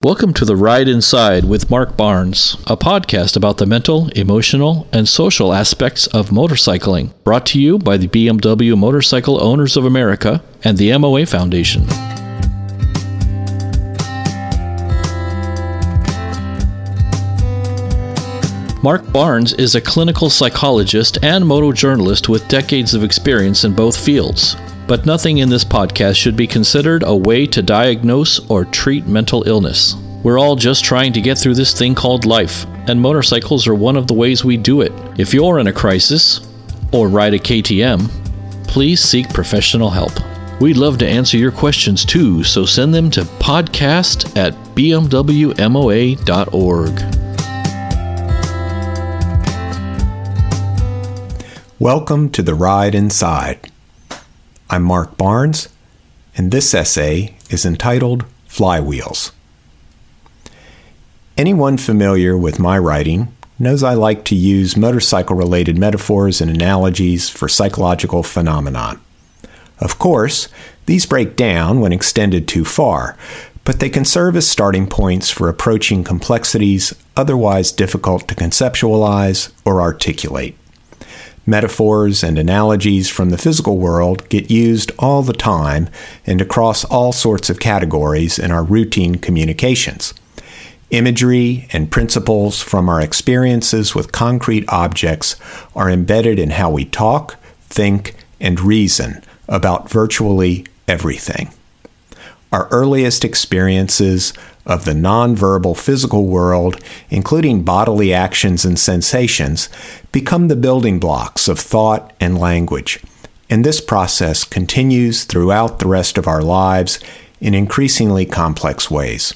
Welcome to The Ride Inside with Mark Barnes, a podcast about the mental, emotional, and social aspects of motorcycling, brought to you by the BMW Motorcycle Owners of America and the MOA Foundation. Mark Barnes is a clinical psychologist and motojournalist with decades of experience in both fields. But nothing in this podcast should be considered a way to diagnose or treat mental illness. We're all just trying to get through this thing called life, and motorcycles are one of the ways we do it. If you're in a crisis, or ride a KTM, please seek professional help. We'd love to answer your questions too, so send them to podcast@bmwmoa.org. Welcome to The Ride Inside. I'm Mark Barnes, and this essay is entitled Flywheels. Anyone familiar with my writing knows I like to use motorcycle-related metaphors and analogies for psychological phenomenon. Of course, these break down when extended too far, but they can serve as starting points for approaching complexities otherwise difficult to conceptualize or articulate. Metaphors and analogies from the physical world get used all the time and across all sorts of categories in our routine communications. Imagery and principles from our experiences with concrete objects are embedded in how we talk, think, and reason about virtually everything. Our earliest experiences of the nonverbal physical world, including bodily actions and sensations, become the building blocks of thought and language, and this process continues throughout the rest of our lives in increasingly complex ways.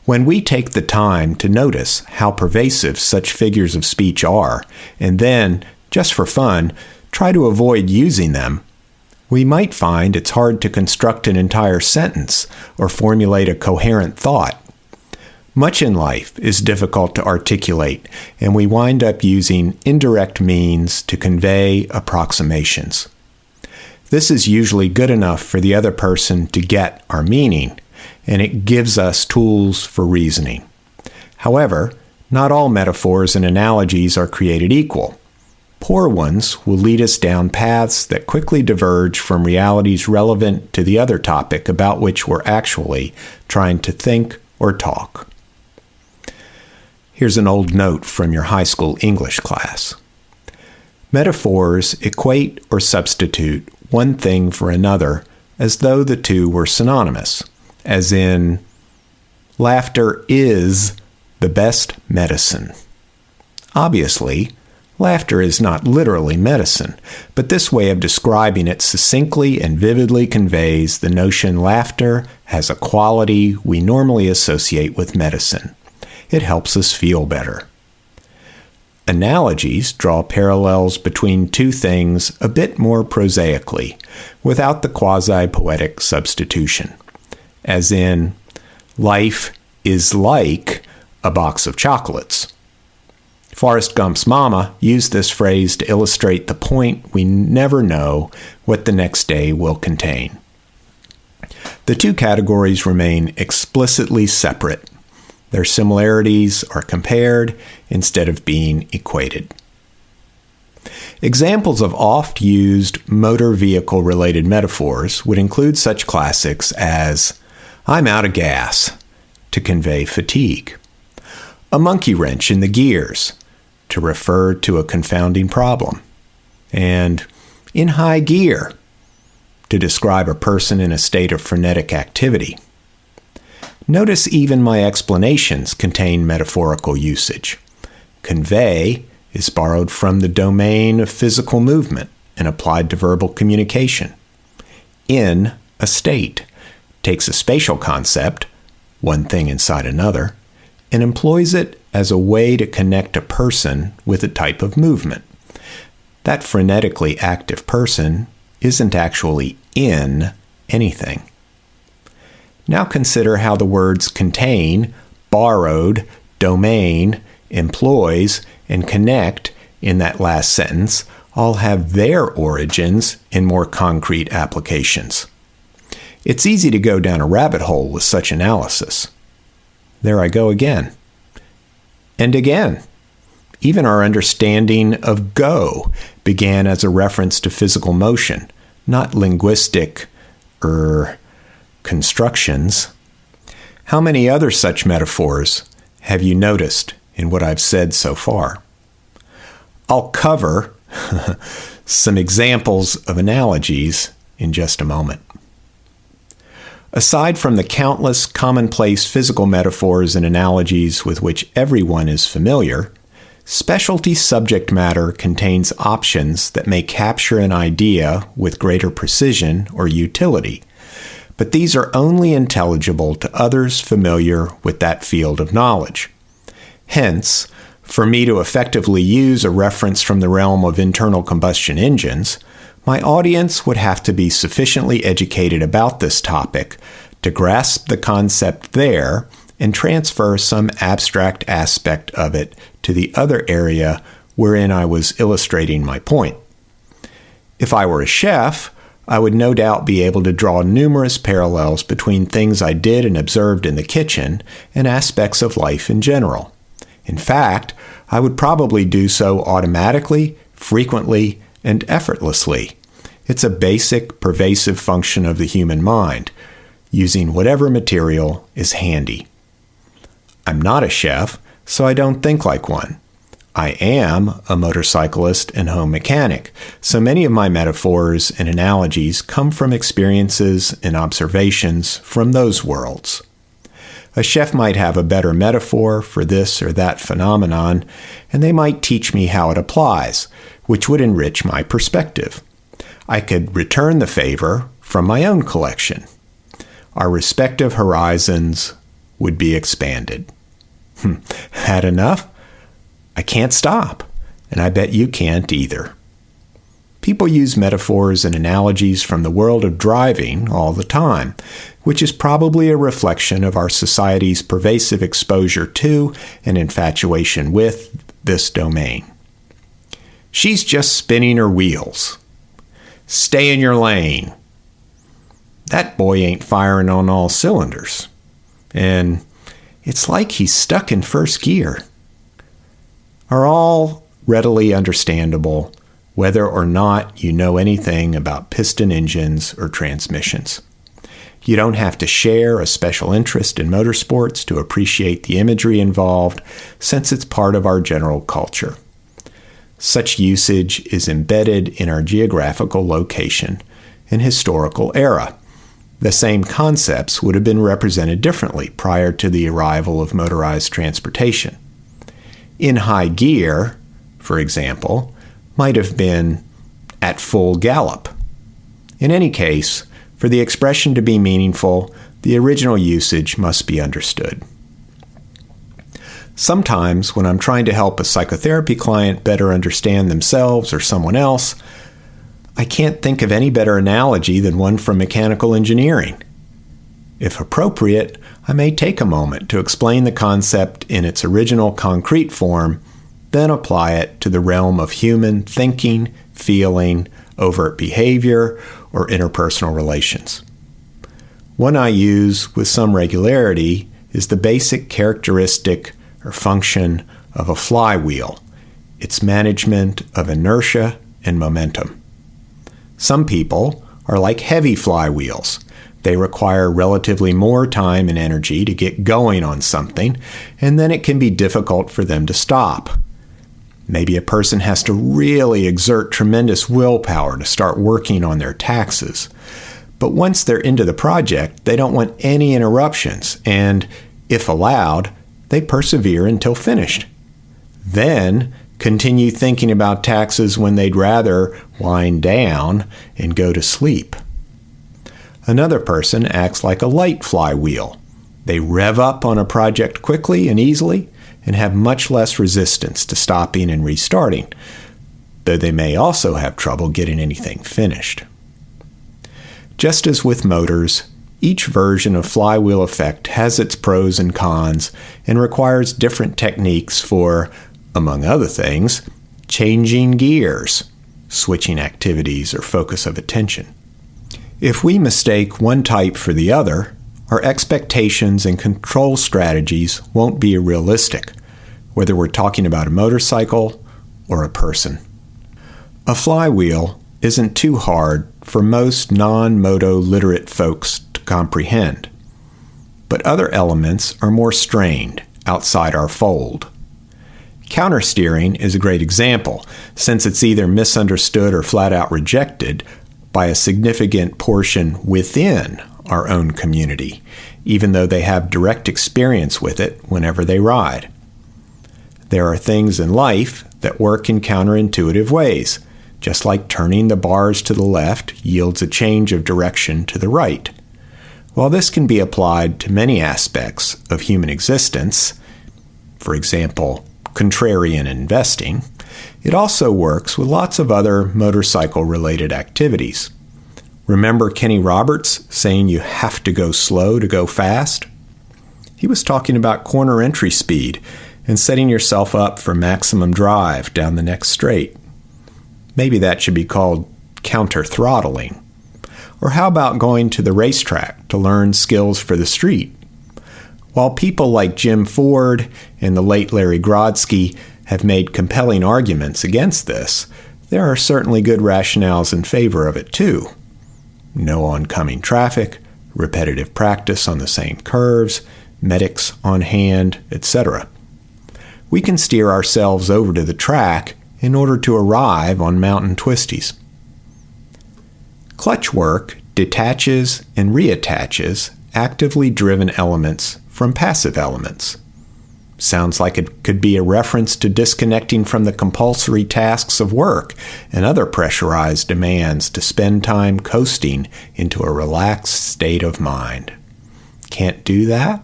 When we take the time to notice how pervasive such figures of speech are, and then, just for fun, try to avoid using them, we might find it's hard to construct an entire sentence or formulate a coherent thought. Much in life is difficult to articulate, and we wind up using indirect means to convey approximations. This is usually good enough for the other person to get our meaning, and it gives us tools for reasoning. However, not all metaphors and analogies are created equal. Poor ones will lead us down paths that quickly diverge from realities relevant to the other topic about which we're actually trying to think or talk. Here's an old note from your high school English class. Metaphors equate or substitute one thing for another as though the two were synonymous, as in, laughter is the best medicine. Obviously, laughter is not literally medicine, but this way of describing it succinctly and vividly conveys the notion laughter has a quality we normally associate with medicine. It helps us feel better. Analogies draw parallels between two things a bit more prosaically, without the quasi-poetic substitution. As in, life is like a box of chocolates. Forrest Gump's mama used this phrase to illustrate the point we never know what the next day will contain. The two categories remain explicitly separate. Their similarities are compared instead of being equated. Examples of oft-used motor vehicle-related metaphors would include such classics as, "I'm out of gas," to convey fatigue; a monkey wrench in the gears, to refer to a confounding problem; and in high gear, to describe a person in a state of frenetic activity. Notice even my explanations contain metaphorical usage. Convey is borrowed from the domain of physical movement and applied to verbal communication. In a state takes a spatial concept, one thing inside another, and employs it as a way to connect a person with a type of movement. That frenetically active person isn't actually in anything. Now consider how the words contain, borrowed, domain, employs, and connect in that last sentence all have their origins in more concrete applications. It's easy to go down a rabbit hole with such analysis. There I go again. And again. Even our understanding of go began as a reference to physical motion, not linguistic constructions. How many other such metaphors have you noticed in what I've said so far? I'll cover some examples of analogies in just a moment. Aside from the countless commonplace physical metaphors and analogies with which everyone is familiar, specialty subject matter contains options that may capture an idea with greater precision or utility, but these are only intelligible to others familiar with that field of knowledge. Hence, for me to effectively use a reference from the realm of internal combustion engines, my audience would have to be sufficiently educated about this topic to grasp the concept there and transfer some abstract aspect of it to the other area wherein I was illustrating my point. If I were a chef, I would no doubt be able to draw numerous parallels between things I did and observed in the kitchen and aspects of life in general. In fact, I would probably do so automatically, frequently, and effortlessly. It's a basic, pervasive function of the human mind, using whatever material is handy. I'm not a chef, so I don't think like one. I am a motorcyclist and home mechanic, so many of my metaphors and analogies come from experiences and observations from those worlds. A chef might have a better metaphor for this or that phenomenon, and they might teach me how it applies, which would enrich my perspective. I could return the favor from my own collection. Our respective horizons would be expanded. Had enough? I can't stop, and I bet you can't either. People use metaphors and analogies from the world of driving all the time, which is probably a reflection of our society's pervasive exposure to and infatuation with this domain. She's just spinning her wheels. Stay in your lane. That boy ain't firing on all cylinders. And it's like he's stuck in first gear. Are all readily understandable whether or not you know anything about piston engines or transmissions. You don't have to share a special interest in motorsports to appreciate the imagery involved, since it's part of our general culture. Such usage is embedded in our geographical location and historical era. The same concepts would have been represented differently prior to the arrival of motorized transportation. In high gear, for example, might have been at full gallop. In any case, for the expression to be meaningful, the original usage must be understood. Sometimes, when I'm trying to help a psychotherapy client better understand themselves or someone else, I can't think of any better analogy than one from mechanical engineering. If appropriate, I may take a moment to explain the concept in its original concrete form, then apply it to the realm of human thinking, feeling, overt behavior, or interpersonal relations. One I use with some regularity is the basic characteristic or function of a flywheel, its management of inertia and momentum. Some people are like heavy flywheels. They require relatively more time and energy to get going on something, and then it can be difficult for them to stop. Maybe a person has to really exert tremendous willpower to start working on their taxes. But once they're into the project, they don't want any interruptions, and, if allowed, they persevere until finished. Then, continue thinking about taxes when they'd rather wind down and go to sleep. Another person acts like a light flywheel. They rev up on a project quickly and easily and have much less resistance to stopping and restarting, though they may also have trouble getting anything finished. Just as with motors, each version of flywheel effect has its pros and cons and requires different techniques for, among other things, changing gears, switching activities or focus of attention. If we mistake one type for the other, our expectations and control strategies won't be realistic, whether we're talking about a motorcycle or a person. A flywheel isn't too hard for most non-moto literate folks to comprehend, but other elements are more strained outside our fold. Countersteering is a great example, since it's either misunderstood or flat out rejected by a significant portion within our own community, even though they have direct experience with it whenever they ride. There are things in life that work in counterintuitive ways, just like turning the bars to the left yields a change of direction to the right. While this can be applied to many aspects of human existence, for example, contrarian investing, it also works with lots of other motorcycle-related activities. Remember Kenny Roberts saying you have to go slow to go fast? He was talking about corner entry speed and setting yourself up for maximum drive down the next straight. Maybe that should be called counter-throttling. Or how about going to the racetrack to learn skills for the street? While people like Jim Ford and the late Larry Grodsky have made compelling arguments against this, there are certainly good rationales in favor of it too. No oncoming traffic, repetitive practice on the same curves, medics on hand, etc. We can steer ourselves over to the track in order to arrive on mountain twisties. Clutch work detaches and reattaches actively driven elements from passive elements. Sounds like it could be a reference to disconnecting from the compulsory tasks of work and other pressurized demands to spend time coasting into a relaxed state of mind. Can't do that?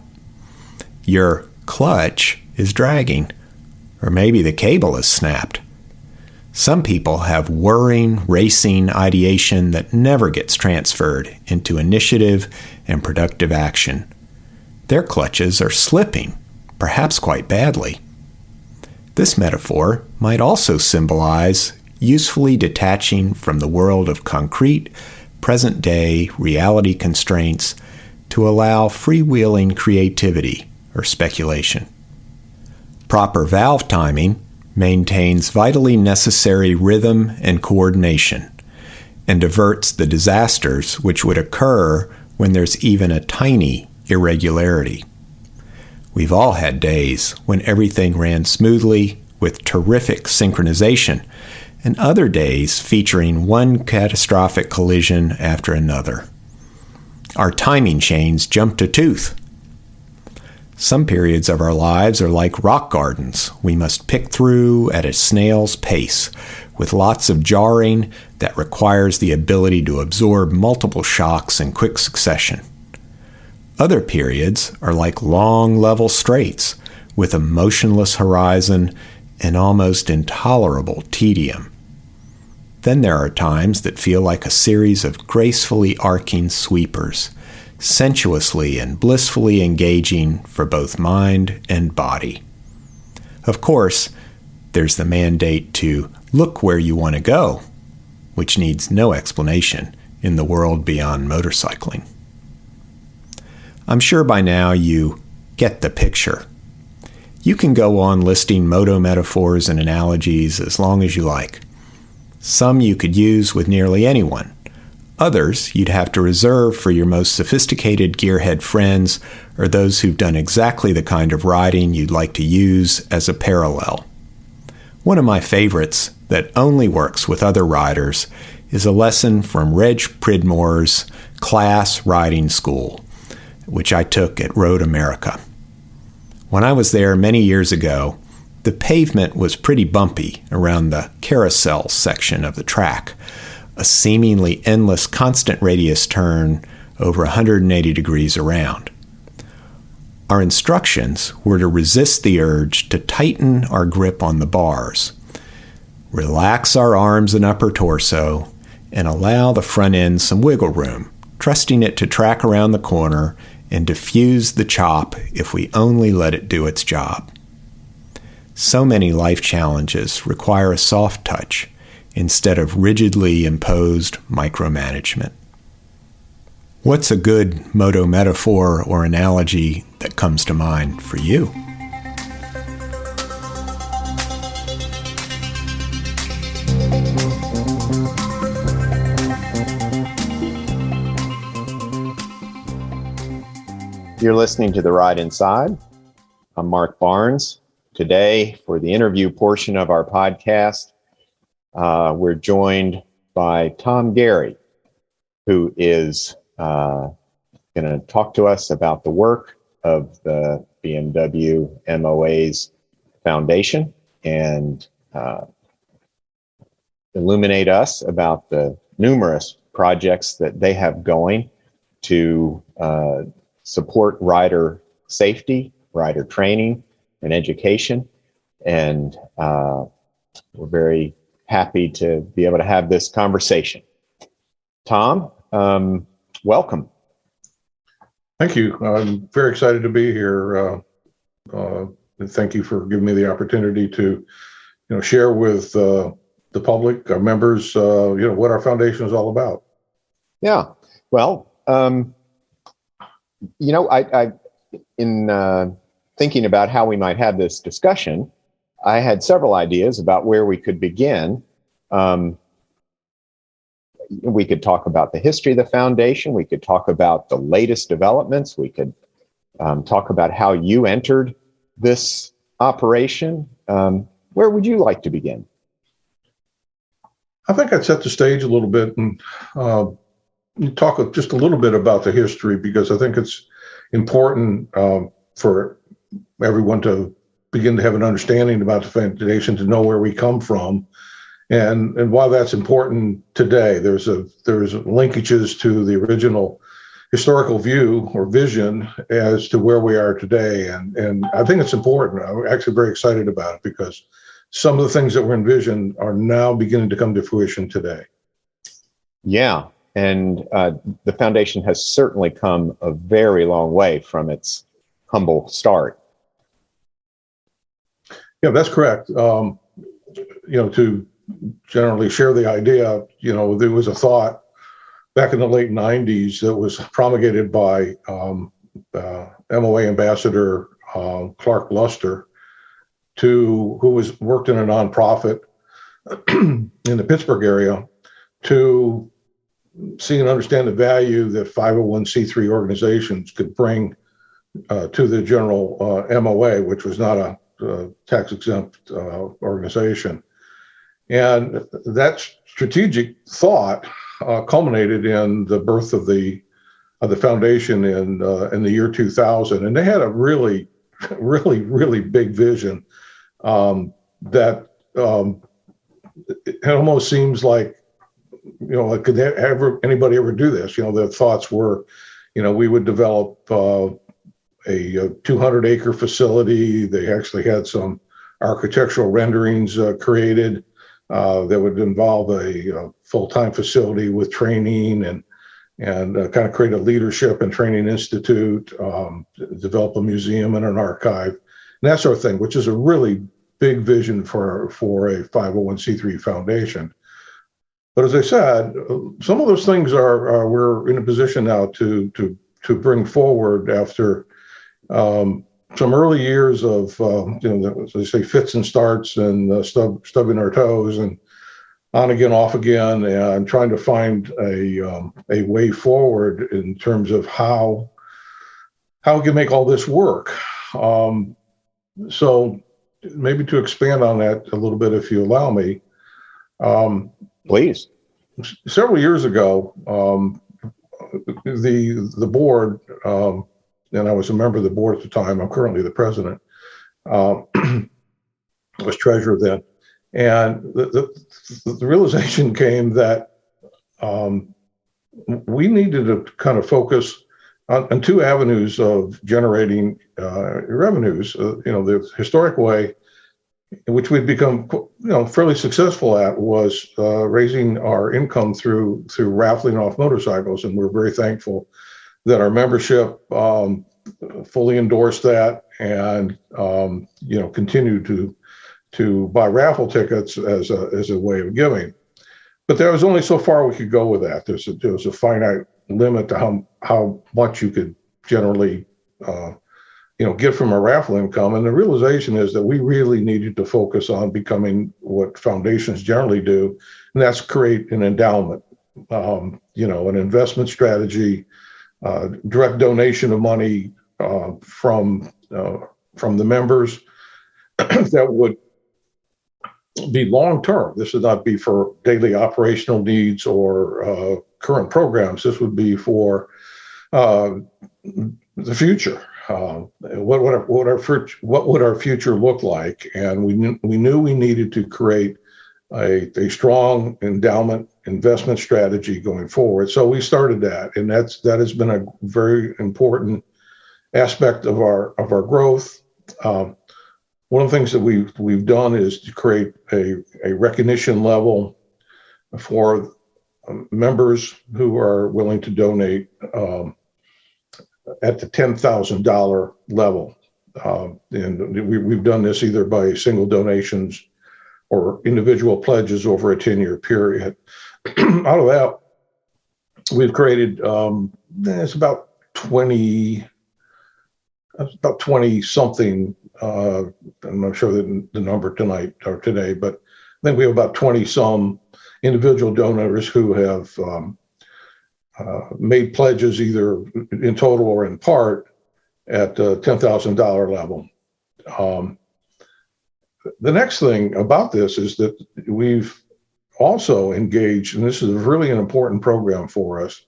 Your clutch is dragging, or maybe the cable is snapped. Some people have whirring, racing ideation that never gets transferred into initiative and productive action. Their clutches are slipping, perhaps quite badly. This metaphor might also symbolize usefully detaching from the world of concrete, present-day reality constraints to allow freewheeling creativity or speculation. Proper valve timing maintains vitally necessary rhythm and coordination, and averts the disasters which would occur when there's even a tiny irregularity. We've all had days when everything ran smoothly with terrific synchronization, and other days featuring one catastrophic collision after another. Our timing chains jump to tooth. Some periods of our lives are like rock gardens we must pick through at a snail's pace, with lots of jarring that requires the ability to absorb multiple shocks in quick succession. Other periods are like long level straights with a motionless horizon and almost intolerable tedium. Then there are times that feel like a series of gracefully arcing sweepers, sensuously and blissfully engaging for both mind and body. Of course, there's the mandate to look where you want to go, which needs no explanation in the world beyond motorcycling. I'm sure by now you get the picture. You can go on listing moto metaphors and analogies as long as you like. Some you could use with nearly anyone. Others you'd have to reserve for your most sophisticated gearhead friends or those who've done exactly the kind of riding you'd like to use as a parallel. One of my favorites that only works with other riders is a lesson from Reg Pridmore's class riding school, which I took at Road America. When I was there many years ago, the pavement was pretty bumpy around the carousel section of the track, a seemingly endless constant radius turn over 180 degrees around. Our instructions were to resist the urge to tighten our grip on the bars, relax our arms and upper torso, and allow the front end some wiggle room, trusting it to track around the corner and diffuse the chop if we only let it do its job. So many life challenges require a soft touch instead of rigidly imposed micromanagement. What's a good moto metaphor or analogy that comes to mind for you? You're listening to The Ride Inside. I'm Mark Barnes. Today, for the interview portion of our podcast, we're joined by Tom Gary, who is going to talk to us about the work of the BMW MOA's Foundation and illuminate us about the numerous projects that they have going to support rider safety, rider training, and education. And we're very happy to be able to have this conversation. Tom, welcome. Thank you. I'm very excited to be here. And thank you for giving me the opportunity to, share with the public, our members, what our foundation is all about. Yeah. Well, I in thinking about how we might have this discussion, I had several ideas about where we could begin. We could talk about the history of the foundation. We could talk about the latest developments. We could talk about how you entered this operation. Where would you like to begin? I think I'd set the stage a little bit and talk just a little bit about the history, because I think it's important for everyone to begin to have an understanding about the foundation, to know where we come from, and why that's important today. There's linkages to the original historical view or vision as to where we are today, and I think it's important. I'm actually very excited about it because some of the things that were envisioned are now beginning to come to fruition today. Yeah. And the foundation has certainly come a very long way from its humble start. Yeah, that's correct. To generally share the idea, there was a thought back in the late 90s that was promulgated by MOA Ambassador Clark Luster, who worked in a nonprofit in the Pittsburgh area, to see and understand the value that 501c3 organizations could bring to the general MOA, which was not a tax-exempt organization. And that strategic thought culminated in the birth of the foundation in the year 2000. And they had a really, really, really big vision that it almost seems like, could anybody ever do this? The thoughts were, we would develop a 200-acre facility. They actually had some architectural renderings created that would involve a full-time facility with training and kind of create a leadership and training institute, develop a museum and an archive, and that sort of thing, which is a really big vision for a 501c3 foundation. But as I said, some of those things we're in a position now to bring forward after some early years of as they say, fits and starts and stubbing our toes and on again, off again, and trying to find a way forward in terms of how we can make all this work. So maybe to expand on that a little bit, if you allow me. Please. Several years ago, the board, and I was a member of the board at the time, I'm currently the president, was treasurer then. And the realization came that we needed to kind of focus on two avenues of generating revenues. The historic way, which we'd become fairly successful at, was raising our income through raffling off motorcycles, and we're very thankful that our membership fully endorsed that and continue to buy raffle tickets as a way of giving. but there was only so far we could go with that. There was a finite limit to how much you could generally, get from a raffle income. And the realization is that we really needed to focus on becoming what foundations generally do, and that's create an endowment, an investment strategy, direct donation of money from the members that would be long-term. This would not be for daily operational needs or current programs. This would be for the future. What would our future look like? And we knew we needed to create a strong endowment investment strategy going forward. So we started that, and that has been a very important aspect of our growth. One of the things that we've done is to create a recognition level for members who are willing to donate at the $10,000 level. And we've done this either by single donations or individual pledges over a 10-year period. Out of that, we've created, it's about 20 something. I'm not sure the number tonight or today, but I think we have about 20 some individual donors who have made pledges either in total or in part at the $10,000 level. The next thing about this is that we've also engaged, and this is really an important program for us,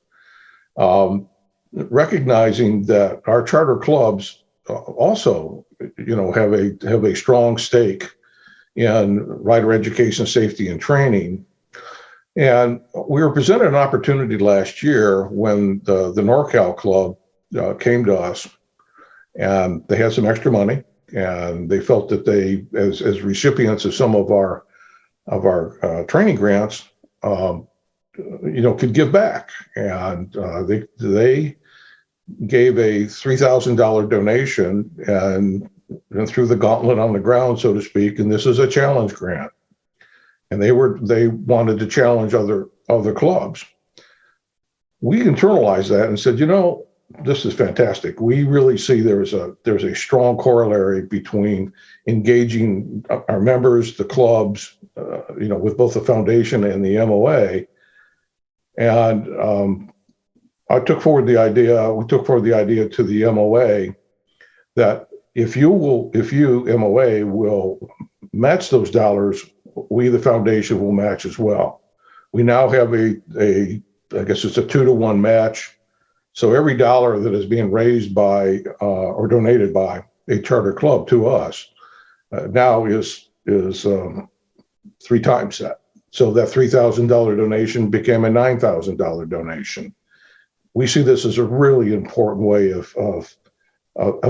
recognizing that our charter clubs also, have a strong stake in rider education, safety, and training. And we were presented an opportunity last year when the NorCal Club came to us, and they had some extra money, and they felt that they, as recipients of some of our training grants, could give back, and they gave a $3,000 donation and threw the gauntlet on the ground, so to speak. And this is a challenge grant, and they wanted to challenge other clubs. We internalized that and said, this is fantastic. We really see there's a strong corollary between engaging our members, the clubs, with both the foundation and the MOA. And we took forward the idea to the MOA that if you MOA will match those dollars, we, the foundation, will match as well. We now have I guess it's a 2-to-1 match. So every dollar that is being raised by or donated by a charter club to us now is 3 times that. So that $3,000 donation became a $9,000 donation. We see this as a really important way of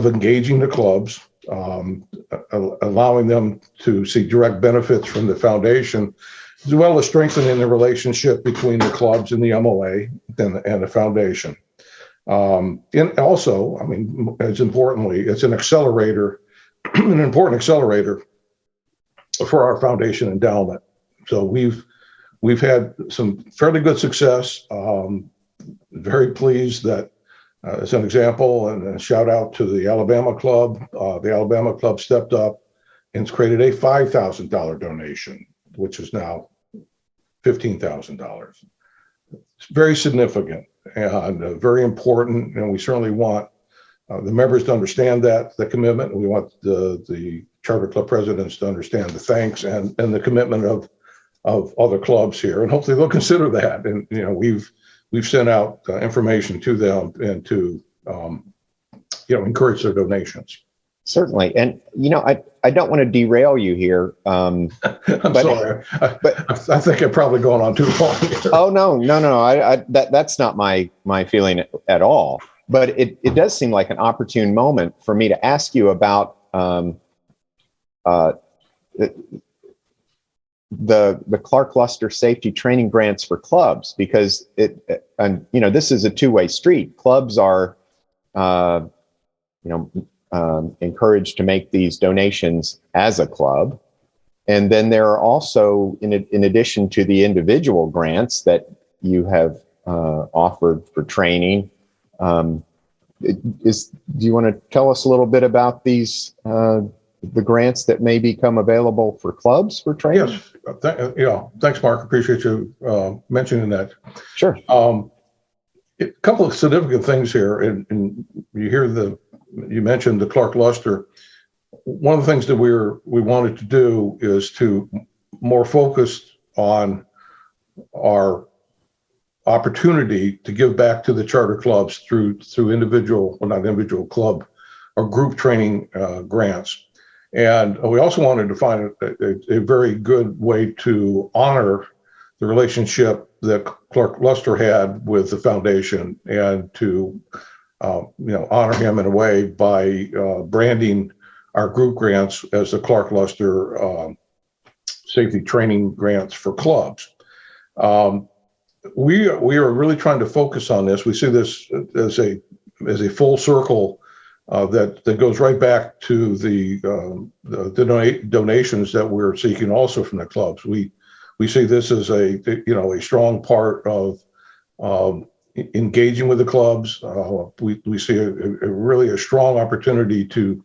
engaging the clubs, allowing them to see direct benefits from the foundation, as well as strengthening the relationship between the clubs and the MOA and the foundation. And also, as importantly, it's an accelerator, an important accelerator for our foundation endowment. So we've had some fairly good success. Very pleased that, as an example, and a shout out to the Alabama Club. The Alabama Club stepped up and created a $5,000 donation, which is now $15,000. It's very significant and very important, and we certainly want the members to understand the commitment. We want the charter club presidents to understand the thanks and the commitment of other clubs here, and hopefully they'll consider that. And we've sent out information to them and to encourage their donations. Certainly. And, I don't want to derail you here. I'm sorry. I think I've probably gone on too long here. Oh, no. That's not my feeling at all. But it does seem like an opportune moment for me to ask you about the Clark Luster Safety Training Grants for clubs, because this is a two-way street. Clubs are, encouraged to make these donations as a club, And then there are also, in addition to the individual grants that you have offered for training, do you want to tell us a little bit about these, the grants that may become available for clubs for training? Yes. Thanks, Mark. Appreciate you mentioning that. Sure. A couple of significant things here, and you mentioned the Clark Luster. One of the things that we wanted to do is to more focus on our opportunity to give back to the charter clubs through individual, well, not individual club or group training grants. And we also wanted to find a very good way to honor the relationship that Clark Luster had with the foundation, and to honor him in a way by branding our group grants as the Clark Luster safety training grants for clubs. We are really trying to focus on this. We see this as a full circle that goes right back to the donations that we're seeking also from the clubs. We see this as a strong part of engaging with the clubs. We see a really strong opportunity to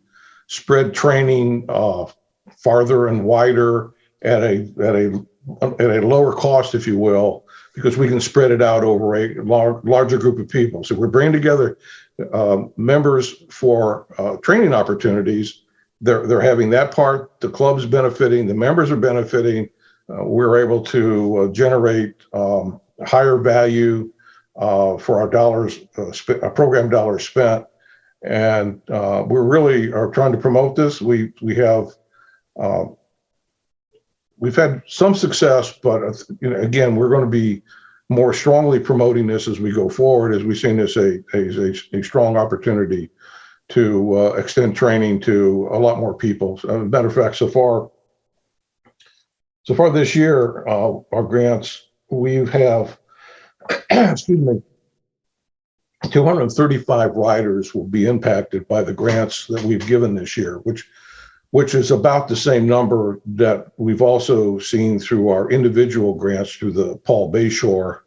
spread training farther and wider at a lower cost, if you will, because we can spread it out over a larger group of people. So we're bringing together members for training opportunities. They're having that part. The club's benefiting. The members are benefiting. We're able to generate higher value for our dollars, program dollars spent, and we're really are trying to promote this. We've had some success, but again, we're going to be more strongly promoting this as we go forward, as we've seen this a strong opportunity to extend training to a lot more people. As a matter of fact, so far this year, our grants, we have, 235 riders will be impacted by the grants that we've given this year, which is about the same number that we've also seen through our individual grants through the Paul Bayshore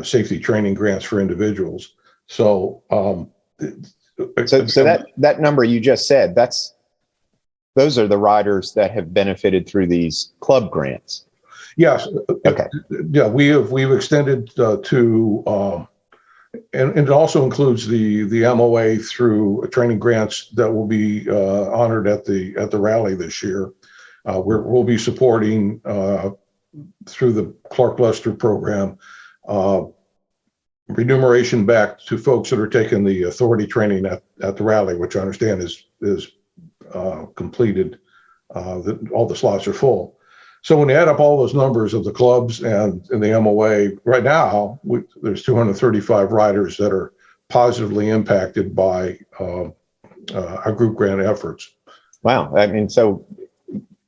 safety training grants for individuals. So that number you just said, those are the riders that have benefited through these club grants. Yes. Okay. Yeah, we've extended to and it also includes the MOA through training grants that will be honored at the rally this year. We'll be supporting through the Clark Luster program remuneration back to folks that are taking the authority training at the rally, which I understand is completed. All the slots are full. So when you add up all those numbers of the clubs and the MOA, right now there's 235 riders that are positively impacted by our group grant efforts. Wow. I mean, so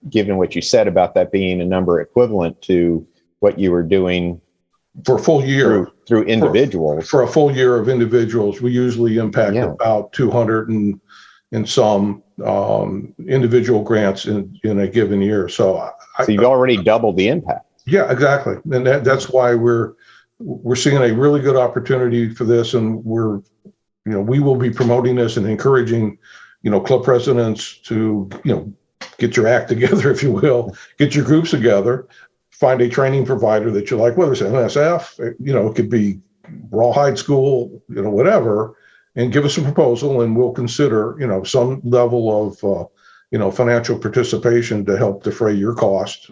given what you said about that being a number equivalent to what you were doing for a full year through individuals, for a full year of individuals, we usually impact about 200 and some individual grants in a given year. So you've already doubled the impact. Yeah, exactly. And that's why we're seeing a really good opportunity for this. And we will be promoting this and encouraging, club presidents to, get your act together, if you will, get your groups together, find a training provider that you like, whether it's NSF, it could be Rawhide School, whatever, and give us a proposal, and we'll consider, some level of, financial participation to help defray your cost,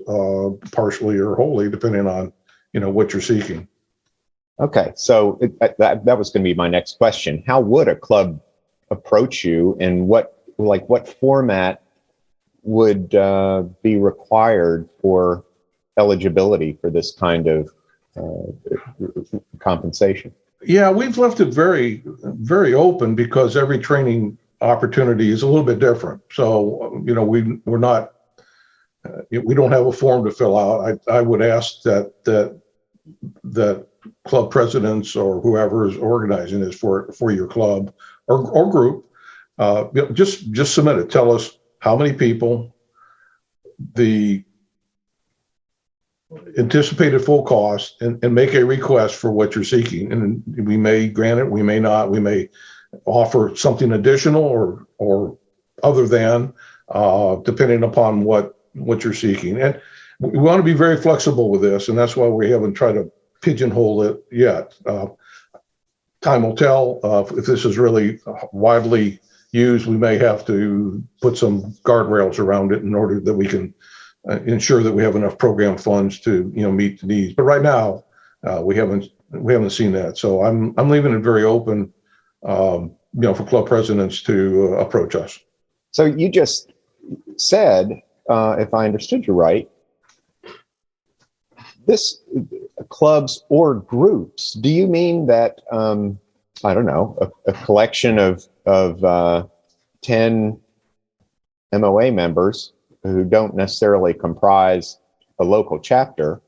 partially or wholly, depending on, what you're seeking. Okay. So that was going to be my next question. How would a club approach you, and what format would be required for eligibility for this kind of compensation? Yeah, we've left it very, very open, because every training opportunity is a little bit different. So, we're not, we don't have a form to fill out. I would ask that club presidents or whoever is organizing this for your club or group, just submit it. Tell us how many people, the anticipate a full cost and make a request for what you're seeking. And we may grant it, we may not, we may offer something additional or other than, depending upon what you're seeking. And we want to be very flexible with this, and that's why we haven't tried to pigeonhole it yet. Time will tell if this is really widely used. We may have to put some guardrails around it in order that we can ensure that we have enough program funds to meet the needs. But right now, we haven't seen that. So I'm leaving it very open, for club presidents to approach us. So you just said, if I understood you right, this clubs or groups. Do you mean that I don't know, a collection of 10 MOA members who don't necessarily comprise a local chapter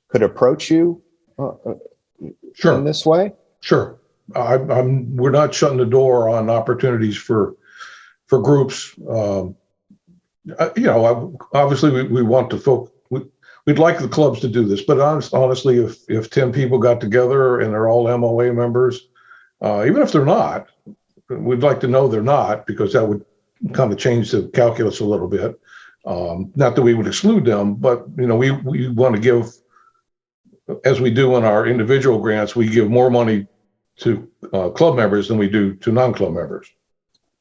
could approach you Sure. in this way? Sure. We're not shutting the door on opportunities for groups. Obviously we want to we'd like the clubs to do this, but honestly, if 10 people got together and they're all MOA members, even if they're not, we'd like to know they're not, because that would kind of change the calculus a little bit. Not that we would exclude them, but we want to give, as we do in our individual grants, we give more money to club members than we do to non-club members.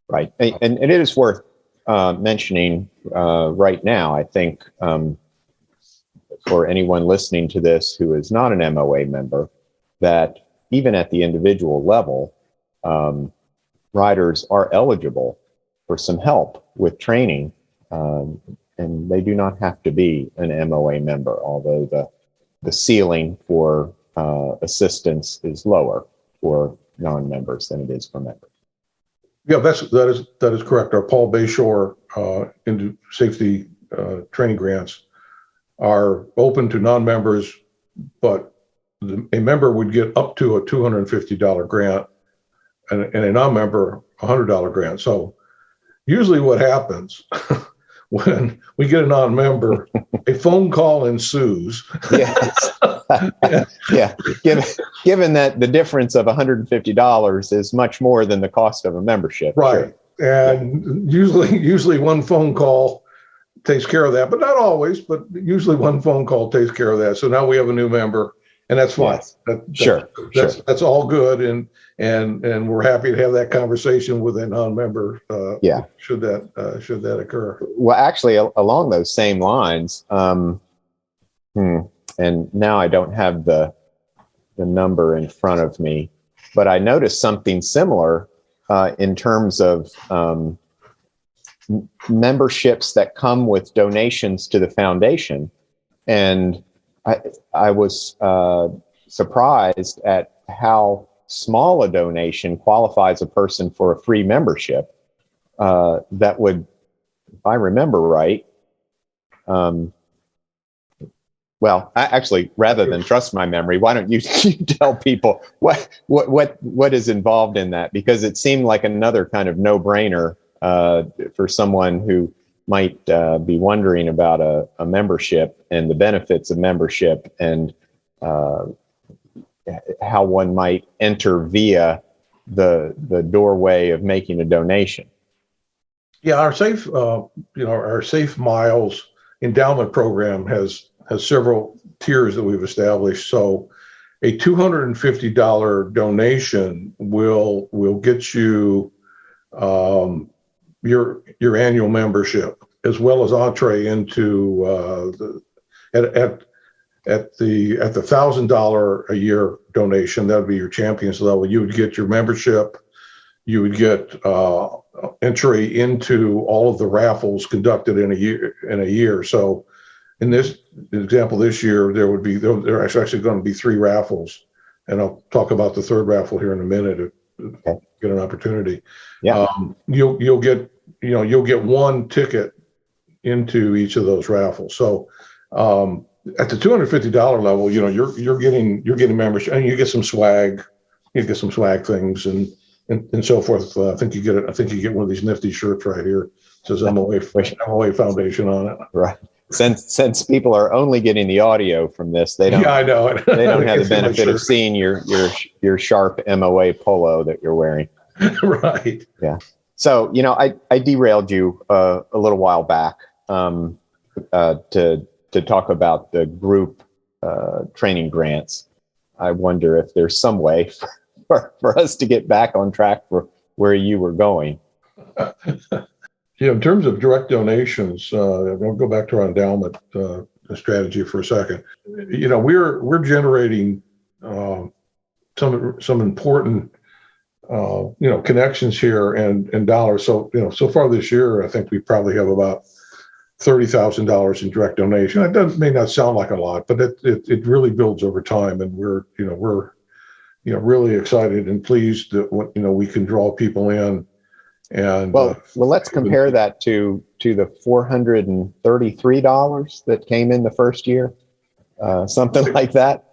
Right, and it is worth mentioning right now, I think, for anyone listening to this who is not an MOA member, that even at the individual level, riders are eligible for some help with training, and they do not have to be an MOA member, although the ceiling for assistance is lower for non-members than it is for members. Yeah, that is correct. Our Paul Bayshore into safety training grants are open to non-members, but a member would get up to a $250 grant, and a non-member $100 grant. So usually what happens when we get a non-member, a phone call ensues. Yes. Yeah. Given that the difference of $150 is much more than the cost of a membership. Right. Sure. And usually one phone call takes care of that, but not always, but usually one phone call takes care of that. So now we have a new member, and that's fine. Yes. That's all good. And we're happy to have that conversation with a non-member. Should that occur. Well, actually, along those same lines, and now I don't have the number in front of me, but I noticed something similar in terms of memberships that come with donations to the foundation. And I was surprised at how small a donation qualifies a person for a free membership. That would, if I remember right, well, actually, rather than trust my memory, why don't you tell people what is involved in that? Because it seemed like another kind of no-brainer for someone who might be wondering about a membership and the benefits of membership, and how one might enter via the doorway of making a donation. Yeah, our Safe Miles endowment program has several tiers that we've established. So a $250 donation will get you your annual membership, as well as entree into at the $1,000 a year donation. That would be your champions level. You would get your membership. You would get entry into all of the raffles conducted in a year. So in this example, this year there are actually going to be 3 raffles, and I'll talk about the third raffle here in a minute if get an opportunity. Yeah. You'll get one ticket into each of those raffles. So at the $250 level, you're getting membership, and you get some swag. You get some swag things and so forth. I think you get one of these nifty shirts right here. It says MOA Foundation on it. Right. since people are only getting the audio from this, they don't. Yeah, I know it. They don't have the benefit of seeing your sharp MOA polo that you're wearing. Right. Yeah. So I derailed you a little while back to talk about the group training grants. I wonder if there's some way for us to get back on track for where you were going. Yeah, in terms of direct donations, I'll go back to our endowment strategy for a second. We're generating some important connections here and dollars. So so far this year, I think we probably have about $30,000 in direct donation. It may not sound like a lot, but it really builds over time, and we're really excited and pleased that we can draw people in. And well, let's compare that to the $433 that came in the first year, something like that.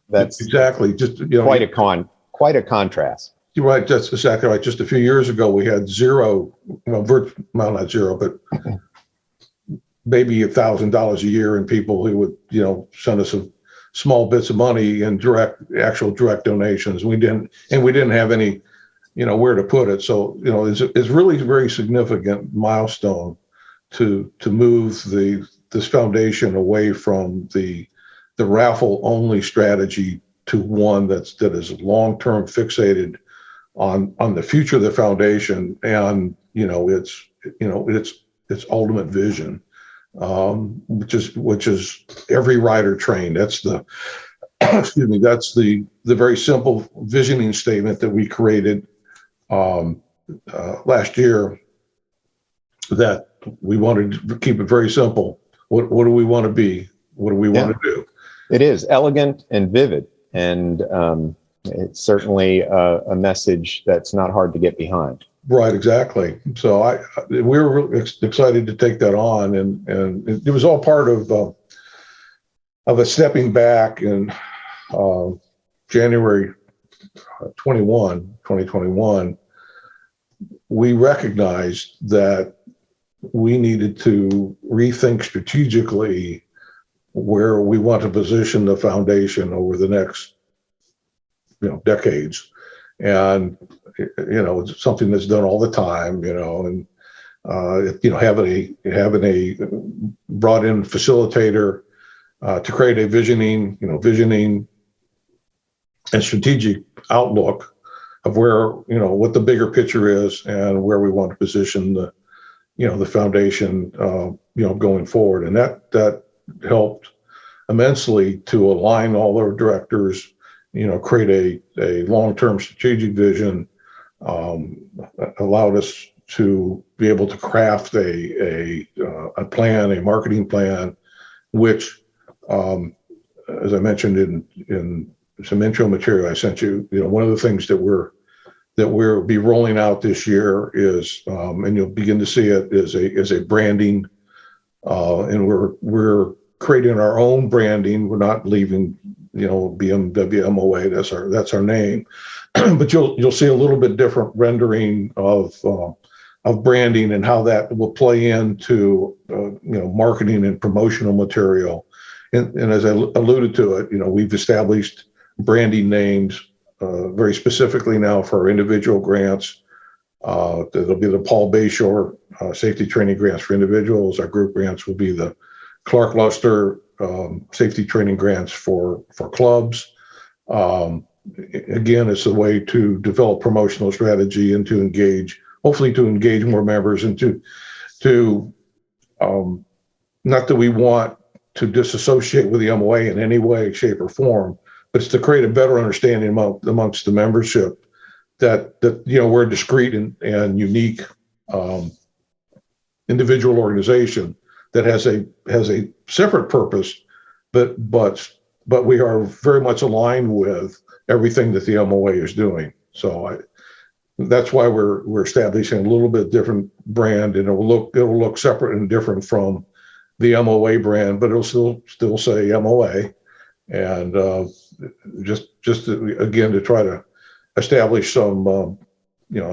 That's exactly just quite a contrast. You're right. That's exactly right. Just a few years ago, we had zero, not zero, but maybe $1,000 a year in people who would send us some small bits of money in actual direct donations. We didn't have any where to put it. So, it's really a very significant milestone to move this foundation away from the raffle only strategy to one that is long-term fixated on the future of the foundation and, its ultimate vision, which is every rider trained. That's the, excuse me, that's the very simple visioning statement that we created last year, that we wanted to keep it very simple. What do we want to be? What do we want to do? It is elegant and vivid, and it's certainly a message that's not hard to get behind. Right, exactly. So we were really excited to take that on, and it was all part of a stepping back in January 2021. We recognized that we needed to rethink strategically where we want to position the foundation over the next decades. And it's something that's done all the time, and having a brought in facilitator to create a visioning and strategic outlook of where what the bigger picture is and where we want to position the foundation going forward. And that helped immensely to align all our directors, create a long-term strategic vision, allowed us to be able to craft a marketing plan, which, as I mentioned in some intro material I sent you, one of the things that we'll be rolling out this year is, and you'll begin to see it, is a branding, and we're creating our own branding. We're not leaving, BMW MOA. That's our name, but you'll see a little bit different rendering of branding and how that will play into marketing and promotional material. And as I alluded to it, we've established branding names very specifically now for our individual grants. There'll be the Paul Bayshore safety training grants for individuals. Our group grants will be the Clark Luster safety training grants for clubs. Again, it's a way to develop promotional strategy and hopefully to engage more members, and to not that we want to disassociate with the MOA in any way, shape, or form, but it's to create a better understanding amongst the membership that we're a discrete and unique individual organization that has a separate purpose, but we are very much aligned with everything that the MOA is doing. So that's why we're establishing a little bit different brand, and it'll look separate and different from the MOA brand, but it'll still say MOA, and just again to try to establish some I'll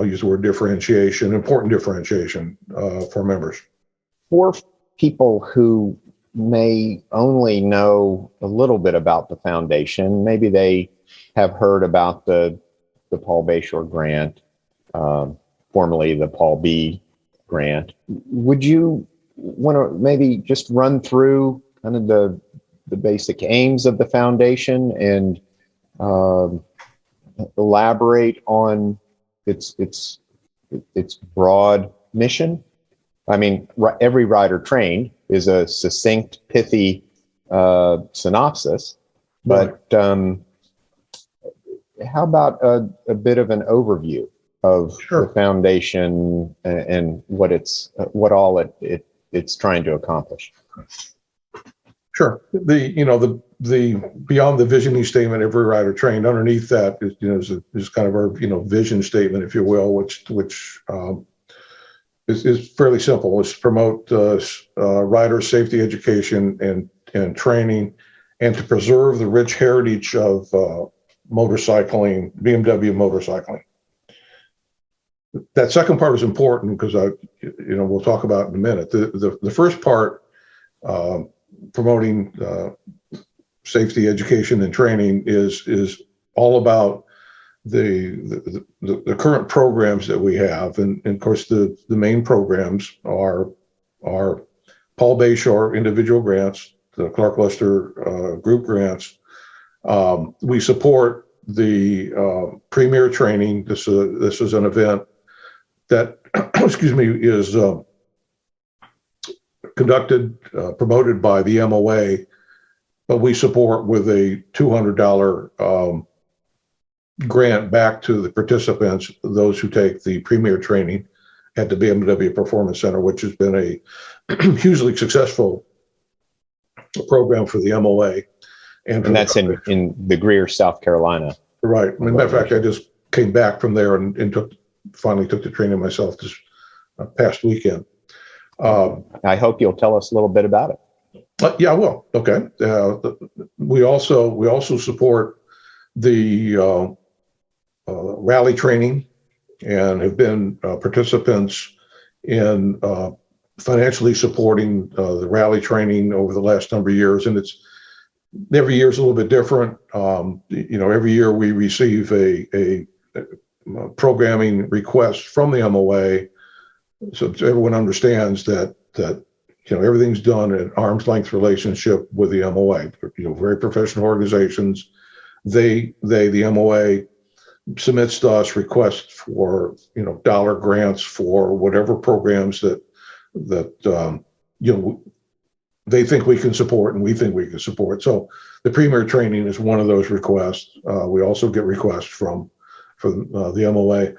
use the word differentiation, important differentiation for members. For people who may only know a little bit about the foundation, maybe they have heard about the Paul Bayshore grant, formerly the Paul B grant. Would you want to maybe just run through kind of the basic aims of the foundation and elaborate on its broad mission? I mean, every rider trained is a succinct, pithy synopsis, but how about a bit of an overview of the foundation and what all it's trying to accomplish? Sure. The beyond the visioning statement, every rider trained, underneath that is kind of our vision statement, if you will, which is fairly simple. It's to promote rider safety education and training, and to preserve the rich heritage of motorcycling, BMW motorcycling. That second part is important because we'll talk about it in a minute. The first part, promoting safety education and training, is all about the current programs that we have, and of course the main programs are Paul Bayshore individual grants, the Clark Luster group grants. We support the premier training. This is an event that is conducted, promoted by the MOA, but we support with a $200 grant back to the participants, those who take the premier training at the BMW Performance Center, which has been a hugely successful program for the MOA. And that's in the Greer, South Carolina. Right. As a matter of fact, I just came back from there and finally took the training myself this past weekend. I hope you'll tell us a little bit about it. Yeah, I will. Okay. We also support the rally training and have been participants in financially supporting the rally training over the last number of years. And every year is a little bit different. Every year we receive a programming request from the MOA, so everyone understands that everything's done in arm's length relationship with the MOA. Very professional organizations. The MOA submits to us requests for dollar grants for whatever programs that they think we can support and we think we can support. So the premier training is one of those requests. We also get requests from the MOA,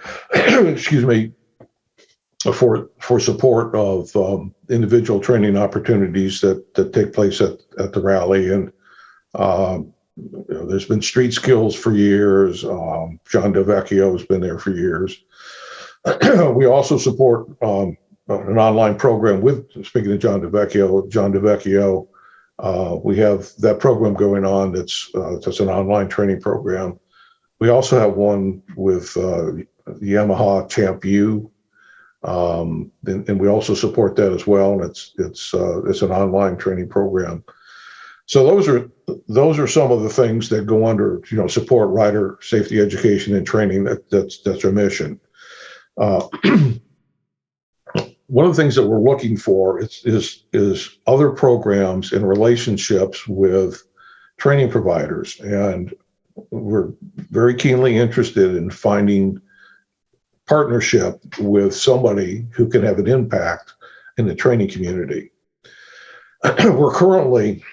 excuse me, for support of individual training opportunities that take place at the rally. And there's been street skills for years. John DeVecchio has been there for years. We also support an online program speaking of John DeVecchio, we have that program going on. That's an online training program. We also have one with the Yamaha Champ U, and we also support that as well. And it's an online training program. So those are some of the things that go under support rider safety education and training. That's our mission. One of the things that we're looking for is other programs and relationships with training providers, and we're very keenly interested in finding partnership with somebody who can have an impact in the training community. We're currently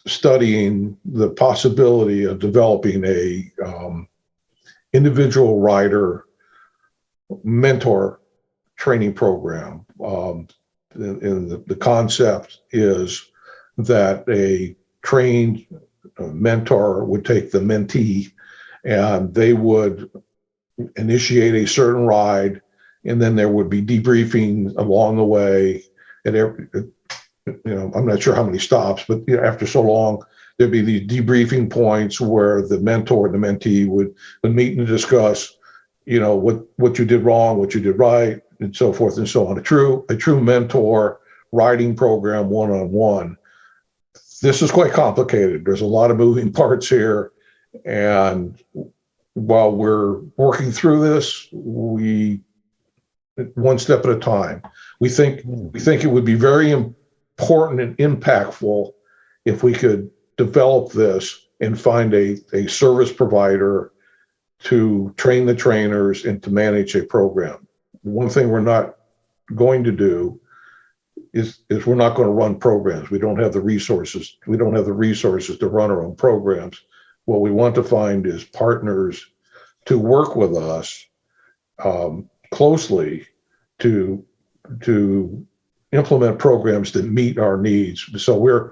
studying the possibility of developing a individual rider mentor training program. And the concept is that a trained mentor would take the mentee and they would initiate a certain ride, and then there would be debriefing along the way. And I'm not sure how many stops, but after so long, there'd be these debriefing points where the mentor and the mentee would meet and discuss, what you did wrong, what you did right, and so forth and so on. A true mentor riding program one-on-one. This is quite complicated. There's a lot of moving parts here. And while we're working through this, one step at a time. We think it would be very important and impactful if we could develop this and find a service provider to train the trainers and to manage a program. One thing we're not going to do is we're not going to run programs. We don't have the resources. We don't have the resources to run our own programs. What we want to find is partners to work with us closely to implement programs that meet our needs. So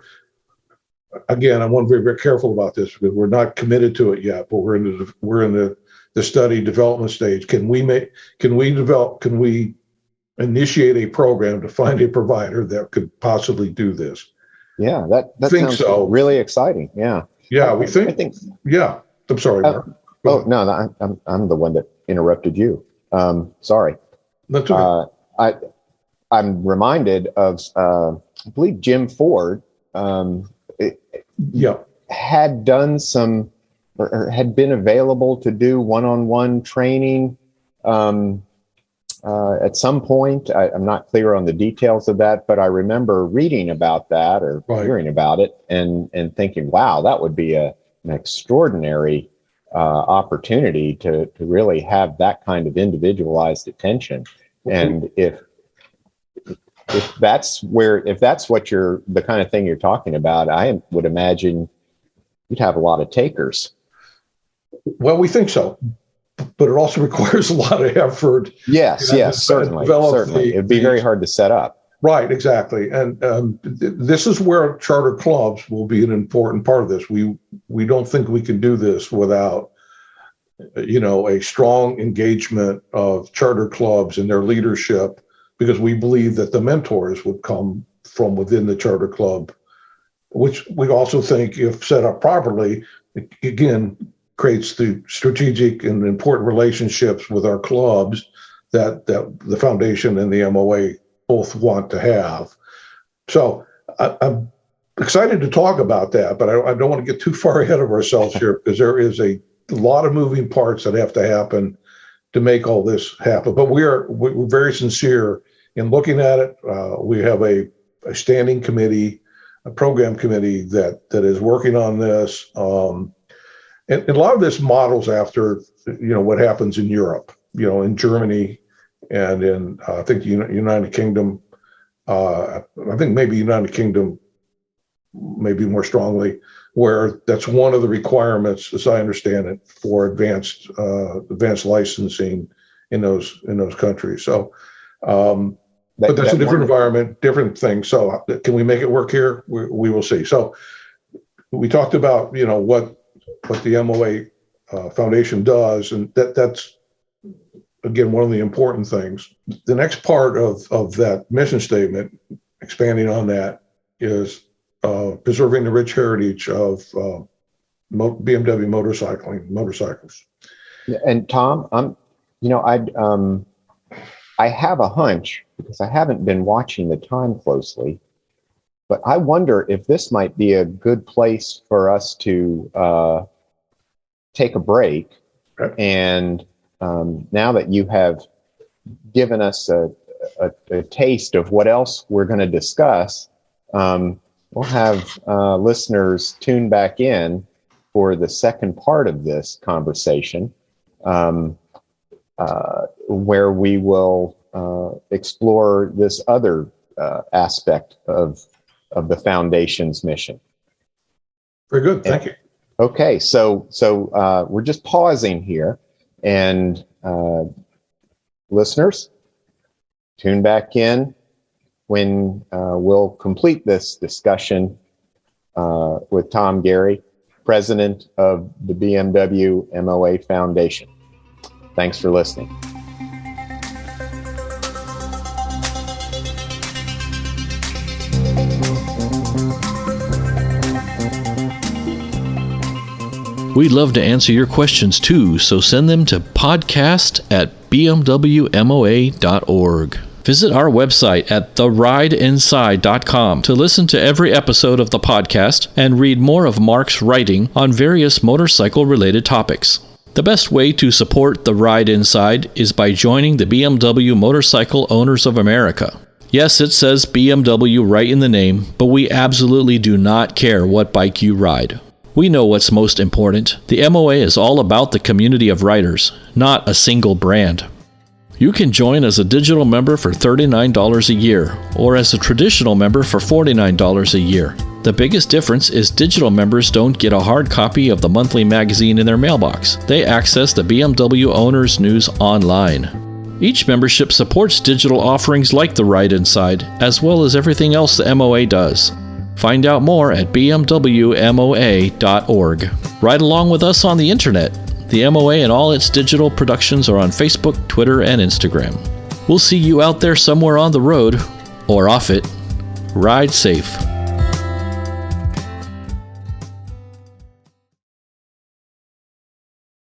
I want to be very careful about this because we're not committed to it yet, but we're in the study development stage. Can we initiate a program to find a provider that could possibly do this? Yeah, that sounds really exciting. Yeah. Yeah, I think. Yeah, I'm sorry, Mark. No, I'm the one that interrupted you. Sorry. That's okay. I'm reminded of I believe Jim Ford. Had done some or had been available to do one-on-one training at some point. I'm not clear on the details of that, but I remember reading about that or hearing about it and thinking, wow, that would be an extraordinary opportunity to really have that kind of individualized attention. And if that's what the kind of thing you're talking about, I would imagine you'd have a lot of takers. Well, we think so, but it also requires a lot of effort. Yes, certainly. It'd be very hard to set up. Right, exactly. And this is where charter clubs will be an important part of this. We don't think we can do this without, a strong engagement of charter clubs and their leadership, because we believe that the mentors would come from within the charter club, which we also think, if set up properly, again, creates the strategic and important relationships with our clubs that the foundation and the MOA both want to have. So I'm excited to talk about that, but I don't want to get too far ahead of ourselves here, because there is a lot of moving parts that have to happen to make all this happen. But we're very sincere in looking at it. We have a standing committee, a program committee that is working on this. And a lot of this models after, what happens in Europe, in Germany and in, I think, the United Kingdom. I think maybe United Kingdom, maybe more strongly, where that's one of the requirements, as I understand it, for advanced licensing in those countries. So, but that's a different environment, different thing. So, can we make it work here? We will see. So, we talked about what the MOA Foundation does, and that's again one of the important things. The next part of that mission statement, expanding on that, is preserving the rich heritage of BMW motorcycles. And Tom, I have a hunch, because I haven't been watching the time closely, but I wonder if this might be a good place for us to take a break. Okay. And now that you have given us a taste of what else we're going to discuss, we'll have listeners tune back in for the second part of this conversation, where we will explore this other aspect of the foundation's mission. Very good. Thank you. Okay. So we're just pausing here, and listeners, tune back in when we'll complete this discussion with Tom Gary, president of the BMW MOA Foundation. Thanks for listening. We'd love to answer your questions too, so send them to podcast@bmwmoa.org. Visit our website at therideinside.com to listen to every episode of the podcast and read more of Mark's writing on various motorcycle-related topics. The best way to support The Ride Inside is by joining the BMW Motorcycle Owners of America. Yes, it says BMW right in the name, but we absolutely do not care what bike you ride. We know what's most important. The MOA is all about the community of riders, not a single brand. You can join as a digital member for $39 a year, or as a traditional member for $49 a year. The biggest difference is digital members don't get a hard copy of the monthly magazine in their mailbox. They access the BMW Owners News online. Each membership supports digital offerings like the Ride Inside, as well as everything else the MOA does. Find out more at bmwmoa.org. Ride along with us on the internet. The MOA and all its digital productions are on Facebook, Twitter, and Instagram. We'll see you out there somewhere on the road, or off it. Ride safe.